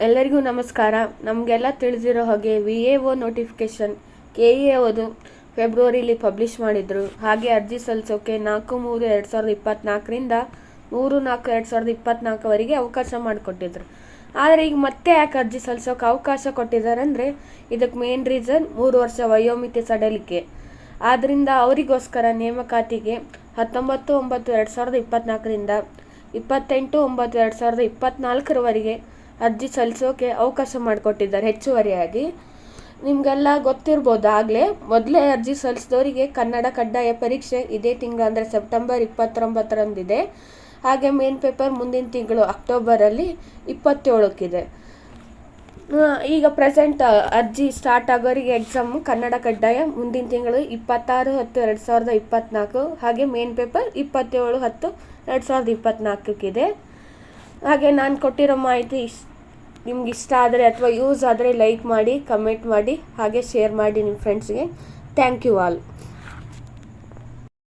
ಎಲ್ಲರಿಗೂ ನಮಸ್ಕಾರ. ನಮಗೆಲ್ಲ ತಿಳಿದಿರೋ ಹಾಗೆ VAO ನೋಟಿಫಿಕೇಷನ್ KEAOದು ಫೆಬ್ರವರಿಲಿ ಪಬ್ಲಿಷ್ ಮಾಡಿದರು. ಹಾಗೆ ಅರ್ಜಿ ಸಲ್ಲಿಸೋಕೆ 4/3/2024ರಿಂದ 3/4/2024ವರೆಗೆ ಅವಕಾಶ ಮಾಡಿಕೊಟ್ಟಿದ್ರು. ಆದರೆ ಈಗ ಮತ್ತೆ ಯಾಕೆ ಅರ್ಜಿ ಸಲ್ಲಿಸೋಕೆ ಅವಕಾಶ ಕೊಟ್ಟಿದ್ದಾರೆ ಅಂದರೆ ಇದಕ್ಕೆ ಮೇನ್ ರೀಸನ್ 3 ವರ್ಷ ವಯೋಮಿತಿ ಸಡಿಲಿಕೆ. ಆದ್ದರಿಂದ ಅವರಿಗೋಸ್ಕರ ನೇಮಕಾತಿಗೆ 19/9/2024ರಿಂದ 28/9/2024ವರೆಗೆ ಅರ್ಜಿ ಸಲ್ಲಿಸೋಕೆ ಅವಕಾಶ ಮಾಡಿಕೊಟ್ಟಿದ್ದಾರೆ ಹೆಚ್ಚುವರಿಯಾಗಿ. ನಿಮಗೆಲ್ಲ ಗೊತ್ತಿರ್ಬೋದು, ಆಗಲೇ ಮೊದಲೇ ಅರ್ಜಿ ಸಲ್ಲಿಸಿದವರಿಗೆ ಕನ್ನಡ ಕಡ್ಡಾಯ ಪರೀಕ್ಷೆ ಇದೇ ತಿಂಗಳು ಅಂದರೆ ಸೆಪ್ಟೆಂಬರ್ 29ರಂದಿದೆ. ಹಾಗೆ ಮೇನ್ ಪೇಪರ್ ಮುಂದಿನ ತಿಂಗಳು ಅಕ್ಟೋಬರಲ್ಲಿ 27ಕ್ಕಿದೆ. ಈಗ ಪ್ರೆಸೆಂಟ್ ಅರ್ಜಿ ಸ್ಟಾರ್ಟ್ ಆಗೋರಿಗೆ ಎಕ್ಸಾಮು ಕನ್ನಡ ಕಡ್ಡಾಯ ಮುಂದಿನ ತಿಂಗಳು 26/10/2024, ಹಾಗೆ ಮೇನ್ ಪೇಪರ್ 27/10/2024ಕ್ಕಿದೆ. ಹಾಗೆ ನಾನು ಕೊಟ್ಟಿರೋ ಮಾಹಿತಿ ನಿಮ್ಗೆ ಇಷ್ಟ ಆದರೆ ಅಥವಾ ಯೂಸ್ ಆದರೆ ಲೈಕ್ ಮಾಡಿ, ಕಮೆಂಟ್ ಮಾಡಿ, ಹಾಗೆ ಶೇರ್ ಮಾಡಿ ನಿಮ್ಮ ಫ್ರೆಂಡ್ಸ್ಗೆ. Thank you all.